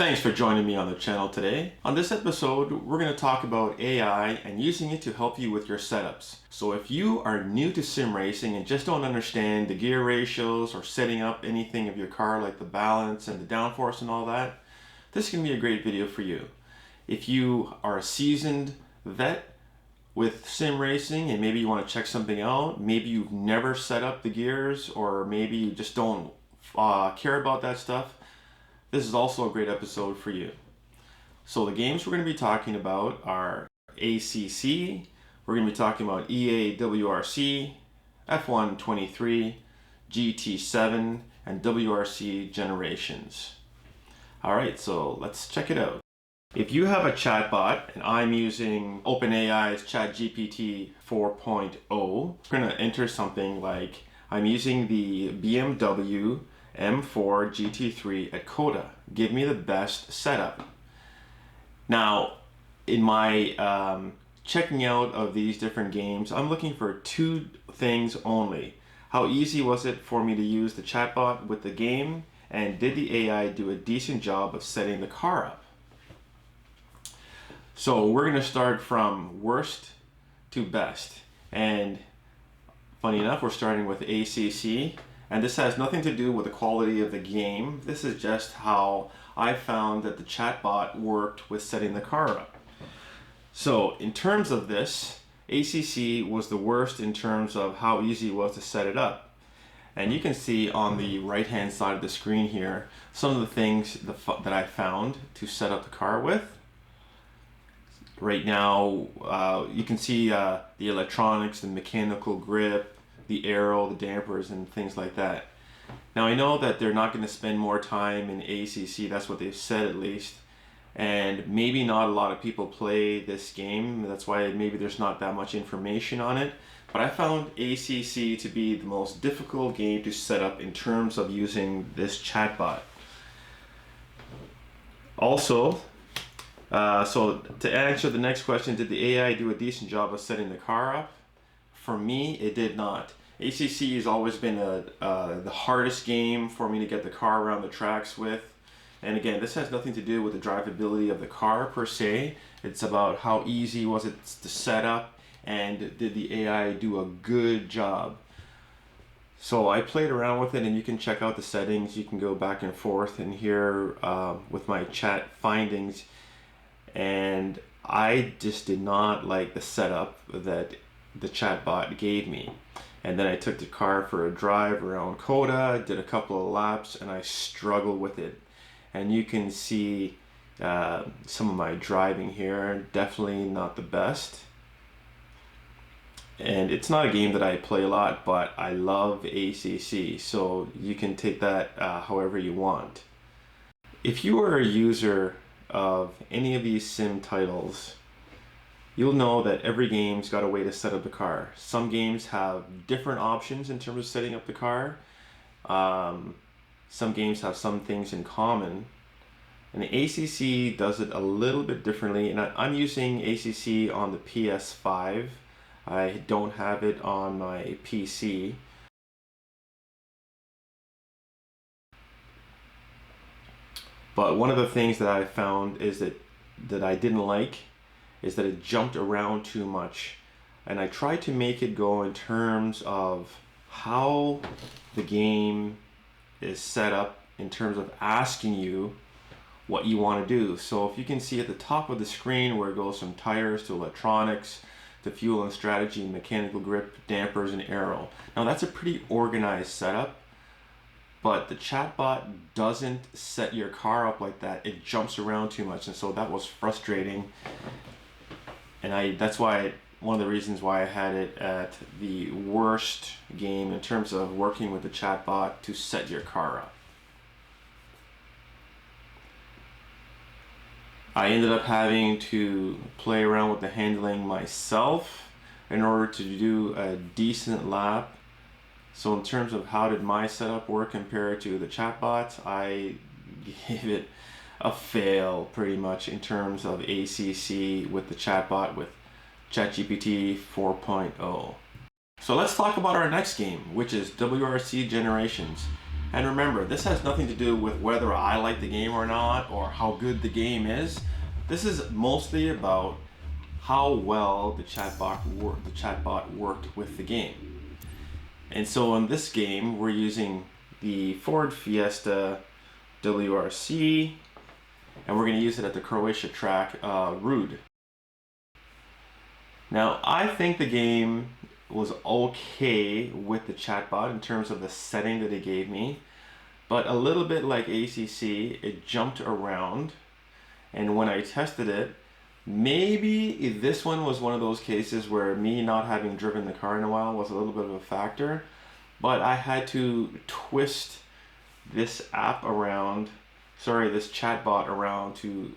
Thanks for joining me on the channel today. On this episode, we're going to talk about AI and using it to help you with your setups. So if you are new to sim racing and just don't understand the gear ratios or setting up anything of your car like the balance and the downforce and all that, this can be a great video for you. If you are a seasoned vet with sim racing and maybe you want to check something out, maybe you've never set up the gears or maybe you just don't care about that stuff, this is also a great episode for you. So the games we're going to be talking about are ACC, we're going to be talking about EA WRC, F1 23, GT7, and WRC Generations. Alright, so let's check it out. If you have a chatbot, and I'm using OpenAI's ChatGPT 4.0, we're going to enter something like, I'm using the BMW M4 GT3 at Coda. Give me the best setup. Now, in my checking out of these different games, I'm looking for two things only. How easy was it for me to use the chatbot with the game, and did the AI do a decent job of setting the car up? So we're going to start from worst to best. And funny enough, we're starting with ACC. And this has nothing to do with the quality of the game. This is just how I found that the chatbot worked with setting the car up. So in terms of this, ACC was the worst in terms of how easy it was to set it up. And you can see on the right hand side of the screen here some of the things that I found to set up the car with. Right now you can see the electronics, the mechanical grip, the aero, the dampers, and things like that. Now I know that they're not going to spend more time in ACC, that's what they've said at least, and maybe not a lot of people play this game, that's why maybe there's not that much information on it, but I found ACC to be the most difficult game to set up in terms of using this chatbot. Also, so to answer the next question, did the AI do a decent job of setting the car up? For me, it did not. ACC has always been the hardest game for me to get the car around the tracks with. And again, this has nothing to do with the drivability of the car per se. It's about how easy was it to set up and did the AI do a good job. So I played around with it, and you can check out the settings. You can go back and forth in here with my chat findings. And I just did not like the setup that the chatbot gave me. And then I took the car for a drive around Coda, did a couple of laps, and I struggled with it. And you can see some of my driving here, definitely not the best. And it's not a game that I play a lot, but I love ACC, so you can take that however you want. If you are a user of any of these sim titles, you'll know that every game's got a way to set up the car. Some games have different options in terms of setting up the car. Some games have some things in common. And the ACC does it a little bit differently. And I'm using ACC on the PS5. I don't have it on my PC. But one of the things that I found is that I didn't like is that it jumped around too much. And I tried to make it go in terms of how the game is set up in terms of asking you what you want to do. So if you can see at the top of the screen where it goes from tires to electronics to fuel and strategy, mechanical grip, dampers, and aero. Now that's a pretty organized setup, but the chatbot doesn't set your car up like that. It jumps around too much, and so that was frustrating. And that's why, one of the reasons why I had it at the worst game in terms of working with the chatbot to set your car up. I ended up having to play around with the handling myself in order to do a decent lap. So in terms of how did my setup work compared to the chatbot, I gave it a fail pretty much in terms of ACC with the chatbot with ChatGPT 4.0. So let's talk about our next game, which is WRC Generations. And remember, this has nothing to do with whether I like the game or not, or how good the game is. This is mostly about how well the chatbot worked with the game. And so in this game, we're using the Ford Fiesta WRC, and we're going to use it at the Croatia track, Rud. Now, I think the game was okay with the chatbot in terms of the setting that it gave me, but a little bit like ACC, it jumped around, and when I tested it, maybe this one was one of those cases where me not having driven the car in a while was a little bit of a factor, but I had to twist this chatbot around to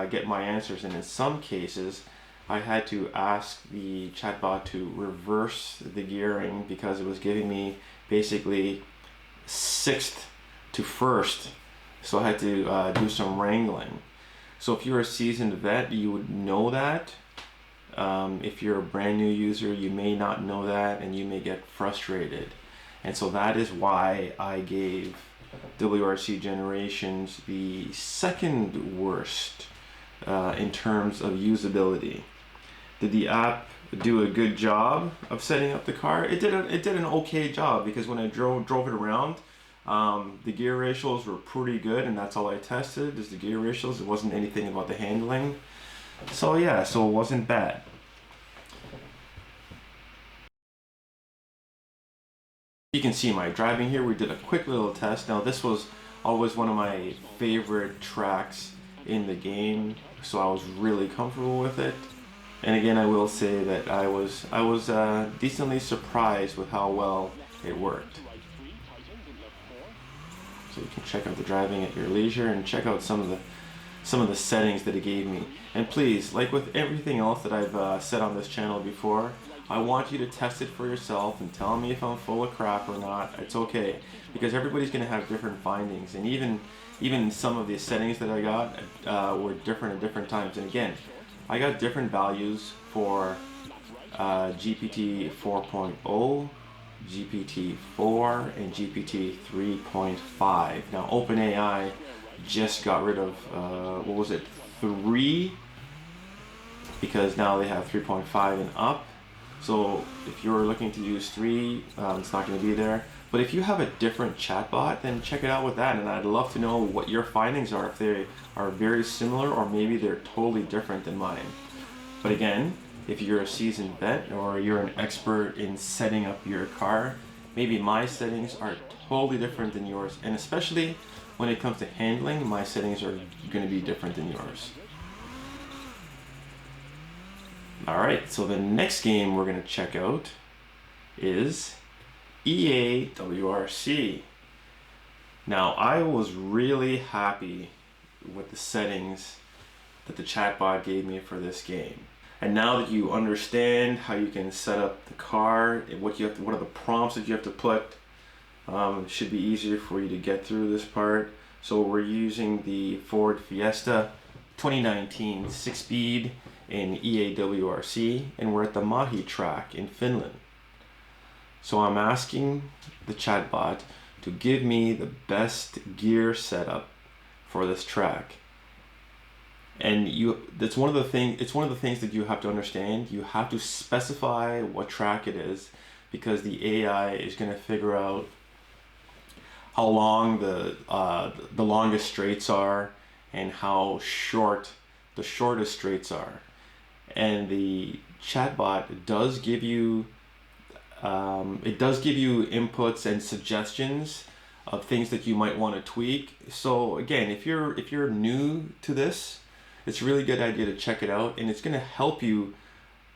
get my answers, and in some cases I had to ask the chatbot to reverse the gearing because it was giving me basically 6th to 1st, so I had to do some wrangling. So if you're a seasoned vet, you would know that. If you're a brand new user, you may not know that, and you may get frustrated. And so that is why I gave WRC Generations the second worst in terms of usability. Did the app do a good job of setting up the car? It did an okay job, because when I drove it around, the gear ratios were pretty good, and that's all I tested is the gear ratios. It wasn't anything about the handling. So yeah, so it wasn't bad. You can see my driving here. We did a quick little test. Now this was always one of my favorite tracks in the game, so I was really comfortable with it. And again, I will say that I was decently surprised with how well it worked. So you can check out the driving at your leisure and check out some of the settings that it gave me. And please, like with everything else that I've said on this channel before, I want you to test it for yourself and tell me if I'm full of crap or not. It's okay, because everybody's going to have different findings, and even some of the settings that I got were different at different times. And again, I got different values for GPT 4.0, GPT 4, and GPT 3.5. Now OpenAI just got rid of, 3? Because now they have 3.5 and up. So if you're looking to use 3, it's not going to be there. But if you have a different chatbot, then check it out with that, and I'd love to know what your findings are, if they are very similar or maybe they're totally different than mine. But again, if you're a seasoned vet or you're an expert in setting up your car, maybe my settings are totally different than yours, and especially when it comes to handling, my settings are going to be different than yours. Alright, so the next game we're going to check out is EA WRC. Now, I was really happy with the settings that the chatbot gave me for this game. And now that you understand how you can set up the car, what are the prompts that you have to put, it should be easier for you to get through this part. So we're using the Ford Fiesta 2019 6-speed in EA WRC, and we're at the Mahi track in Finland. So I'm asking the chatbot to give me the best gear setup for this track. And it's one of the things that you have to understand. You have to specify what track it is, because the AI is going to figure out how long the longest straights are and how short the shortest straights are. And the chatbot does give you inputs and suggestions of things that you might want to tweak. So again, if you're new to this, it's a really good idea to check it out, and it's going to help you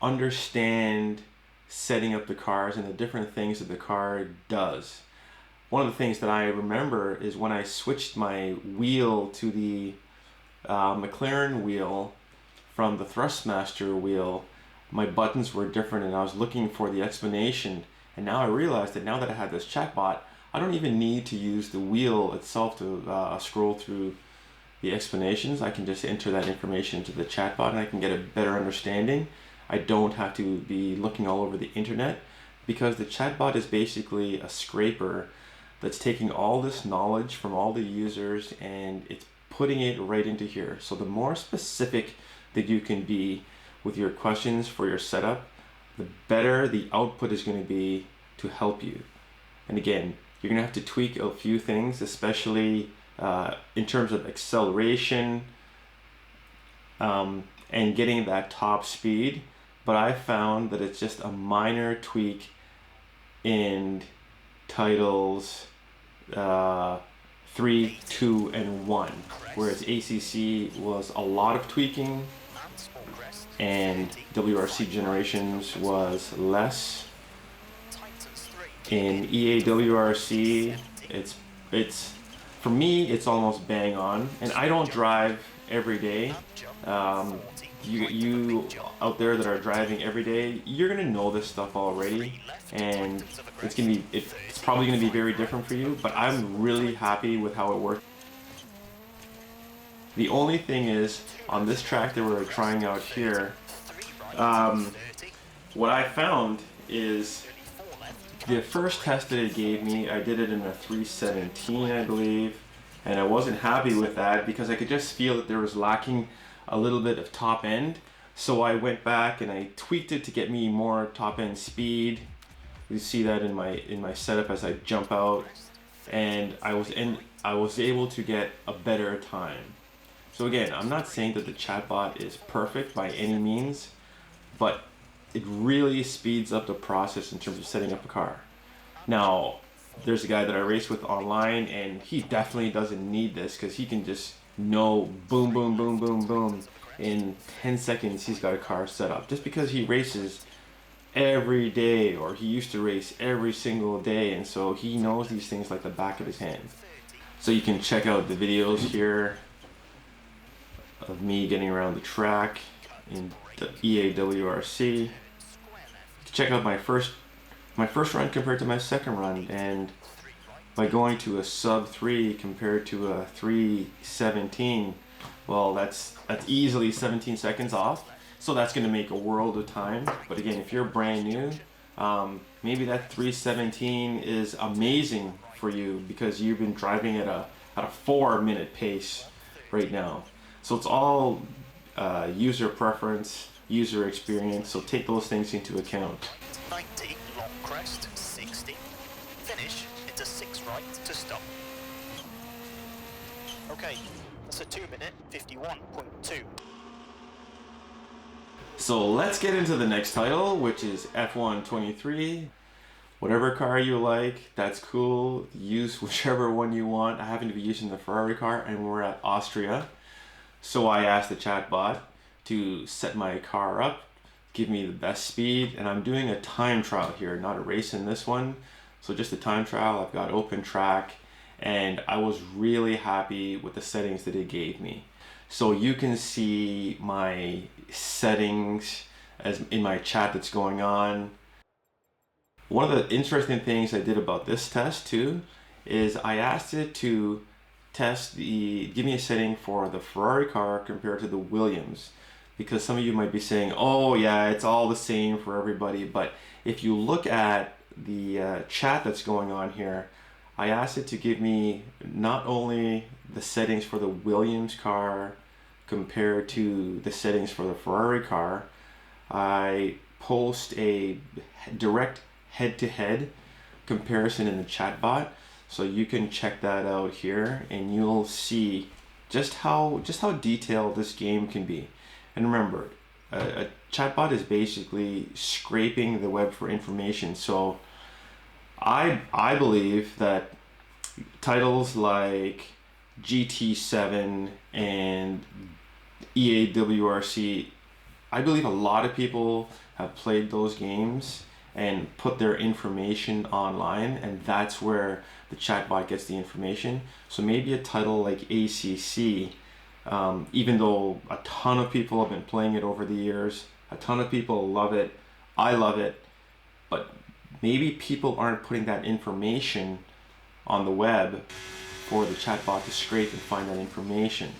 understand setting up the cars and the different things that the car does. One of the things that I remember is when I switched my wheel to the McLaren wheel from the Thrustmaster wheel, my buttons were different, and I was looking for the explanation. And now I realized that now that I have this chatbot, I don't even need to use the wheel itself to scroll through the explanations. I can just enter that information into the chatbot, and I can get a better understanding. I don't have to be looking all over the internet, because the chatbot is basically a scraper that's taking all this knowledge from all the users and it's putting it right into here. So the more specific that you can be with your questions for your setup, the better the output is going to be to help you. And again, you're going to have to tweak a few things, especially in terms of acceleration and getting that top speed. But I found that it's just a minor tweak in titles 3, 2, and 1, whereas ACC was a lot of tweaking and WRC Generations was less. In EAWRC, it's for me, it's almost bang on, and I don't drive every day. You out there that are driving every day, you're gonna know this stuff already, and it's probably gonna be very different for you. But I'm really happy with how it works. The only thing is, on this track that we're trying out here, what I found is the first test that it gave me, I did it in a 317, I believe, and I wasn't happy with that because I could just feel that there was lacking a little bit of top end. So I went back and I tweaked it to get me more top end speed. You see that in my setup as I jump out, and I was able to get a better time. So again, I'm not saying that the chatbot is perfect by any means, but it really speeds up the process in terms of setting up a car. Now, there's a guy that I race with online, and he definitely doesn't need this because he can just know boom, boom, boom, boom, boom. In 10 seconds, he's got a car set up just because he races every day, or he used to race every single day, and so he knows these things like the back of his hand. So you can check out the videos here of me getting around the track in the EAWRC. Check out my first run compared to my second run, and by going to a sub 3 compared to a 317, well, that's easily 17 seconds off. So that's going to make a world of time. But again, if you're brand new, maybe that 317 is amazing for you because you've been driving at a 4-minute pace right now. So it's all user preference, user experience. So take those things into account. 90, long crest, 60, finish into 6 right to stop. Okay, that's a 2-minute 51.2. So let's get into the next title, which is F1 23. Whatever car you like, that's cool. Use whichever one you want. I happen to be using the Ferrari car, and we're at Austria. So I asked the chatbot to set my car up, give me the best speed, and I'm doing a time trial here, not a race in this one. So just a time trial. I've got open track, and I was really happy with the settings that it gave me. So you can see my settings as in my chat that's going on. One of the interesting things I did about this test too is I asked it to give me a setting for the Ferrari car compared to the Williams, because some of you might be saying, oh yeah, it's all the same for everybody. But if you look at the chat that's going on here, I asked it to give me not only the settings for the Williams car compared to the settings for the Ferrari car. I post a direct head-to-head comparison in the chatbot, so you can check that out here, and you'll see just how detailed this game can be. And remember, a chatbot is basically scraping the web for information. So I believe that titles like GT7 and EAWRC, I believe a lot of people have played those games and put their information online, and that's where the chatbot gets the information. So maybe a title like ACC, even though a ton of people have been playing it over the years, a ton of people love it, I love it, but maybe people aren't putting that information on the web for the chatbot to scrape and find that information.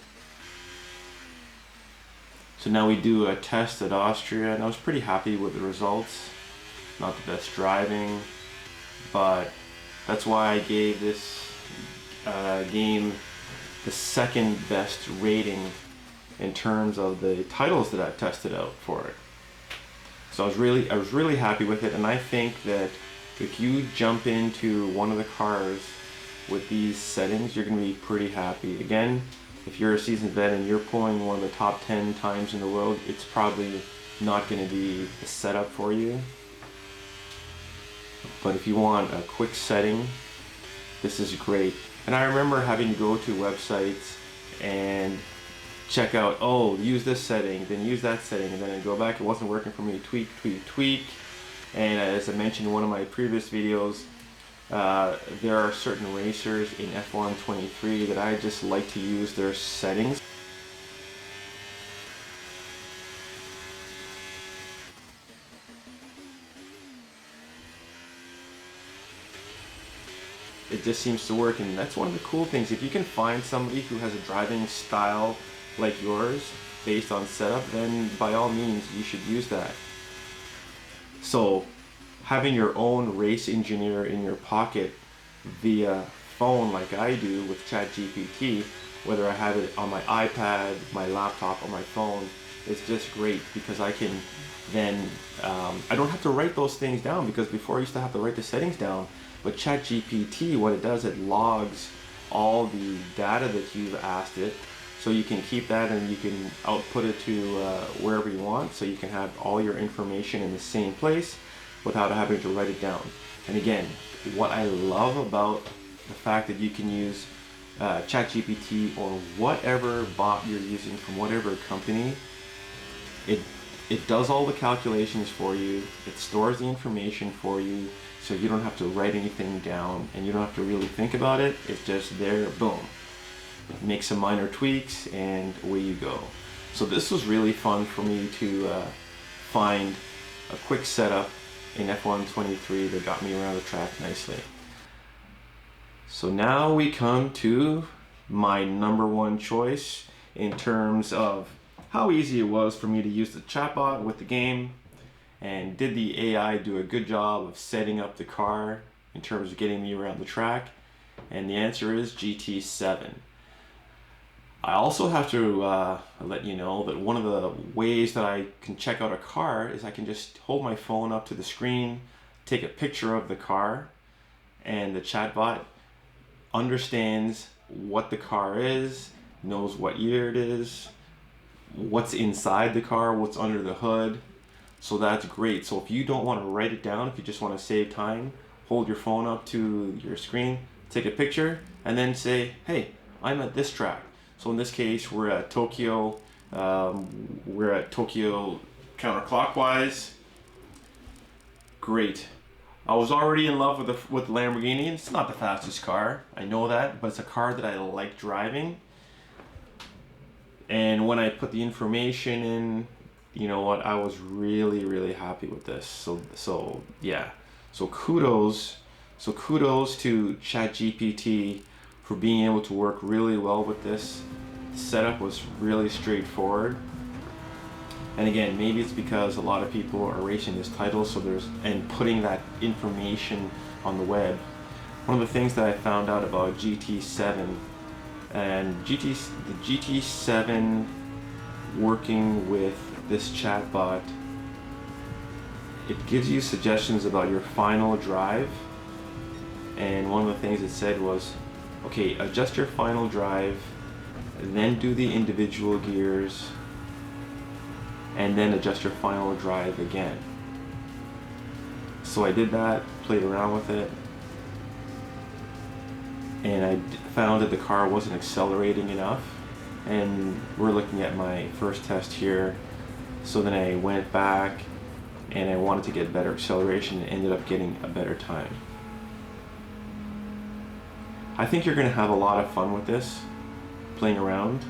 So now we do a test at Austria, and I was pretty happy with the results. Not the best driving, but That's why I gave this game the second best rating in terms of the titles that I've tested out for it. So I was really happy with it, and I think that if you jump into one of the cars with these settings, you're going to be pretty happy. Again, if you're a seasoned vet and you're pulling one of the top 10 times in the world, it's probably not going to be the setup for you. But if you want a quick setting, this is great. And I remember having to go to websites and check out, oh, use this setting, then use that setting, and then I'd go back, it wasn't working for me, tweak. And as I mentioned in one of my previous videos, there are certain racers in F1 23 that I just like to use their settings. It just seems to work, and that's one of the cool things. If you can find somebody who has a driving style like yours based on setup, then by all means you should use that. So having your own race engineer in your pocket via phone like I do with ChatGPT, whether I have it on my iPad, my laptop, or my phone, it's just great because I can then, I don't have to write those things down, because before I used to have to write the settings down. But ChatGPT, what it does, it logs all the data that you've asked it, so you can keep that and you can output it to wherever you want, so you can have all your information in the same place without having to write it down. And again, what I love about the fact that you can use ChatGPT or whatever bot you're using from whatever company, it does all the calculations for you, it stores the information for you, so you don't have to write anything down and you don't have to really think about it. It's just there, boom. Make some minor tweaks and away you go. So this was really fun for me to find a quick setup in F1 23 that got me around the track nicely. So now we come to my number one choice in terms of how easy it was for me to use the chatbot with the game, and did the AI do a good job of setting up the car in terms of getting me around the track? And the answer is GT7. I also have to let you know that one of the ways that I can check out a car is I can just hold my phone up to the screen, take a picture of the car, and the chatbot understands what the car is, knows what year it is, what's inside the car, what's under the hood. So that's great. So if you don't want to write it down, if you just want to save time, hold your phone up to your screen, take a picture, and then say, hey, I'm at this track. So in this case, we're at Tokyo. We're at Tokyo counterclockwise. Great. I was already in love with the Lamborghini. It's not the fastest car, I know that, but it's a car that I like driving. And when I put the information in, you know what, I was really happy with this. So yeah. So kudos to ChatGPT for being able to work really well with this. The setup was really straightforward. And again, maybe it's because a lot of people are racing this title, and putting that information on the web. One of the things that I found out about GT7 and the GT7 working with this chatbot, it gives you suggestions about your final drive. And one of the things it said was, okay, adjust your final drive, then do the individual gears, and then adjust your final drive again. So I did that, played around with it, and I found that the car wasn't accelerating enough. And we're looking at my first test here. So then I went back and I wanted to get better acceleration and ended up getting a better time. I think you're going to have a lot of fun with this, playing around.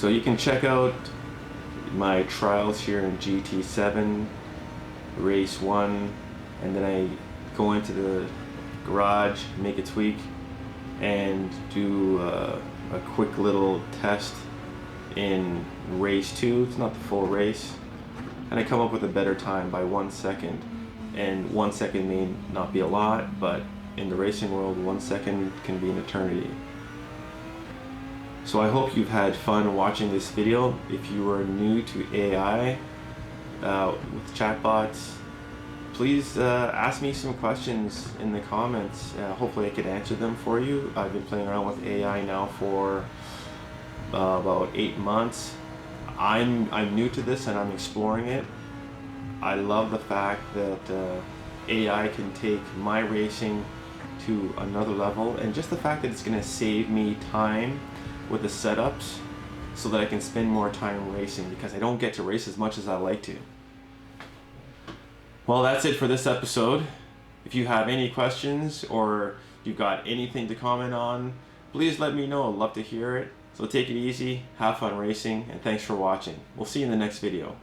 So you can check out my trials here in GT7, race 1, and then I go into the garage, make a tweak, and do a quick little test in race 2. It's not the full race, and I come up with a better time by 1 second. And 1 second may not be a lot, but in the racing world, 1 second can be an eternity. So I hope you've had fun watching this video. If you are new to AI with chatbots, please ask me some questions in the comments. Hopefully I could answer them for you. I've been playing around with AI now for about 8 months. I'm new to this and I'm exploring it. I love the fact that AI can take my racing to another level, and just the fact that it's going to save me time with the setups so that I can spend more time racing, because I don't get to race as much as I like to. Well, that's it for this episode. If you have any questions or you've got anything to comment on, please let me know. I'd love to hear it. So take it easy, have fun racing, and thanks for watching. We'll see you in the next video.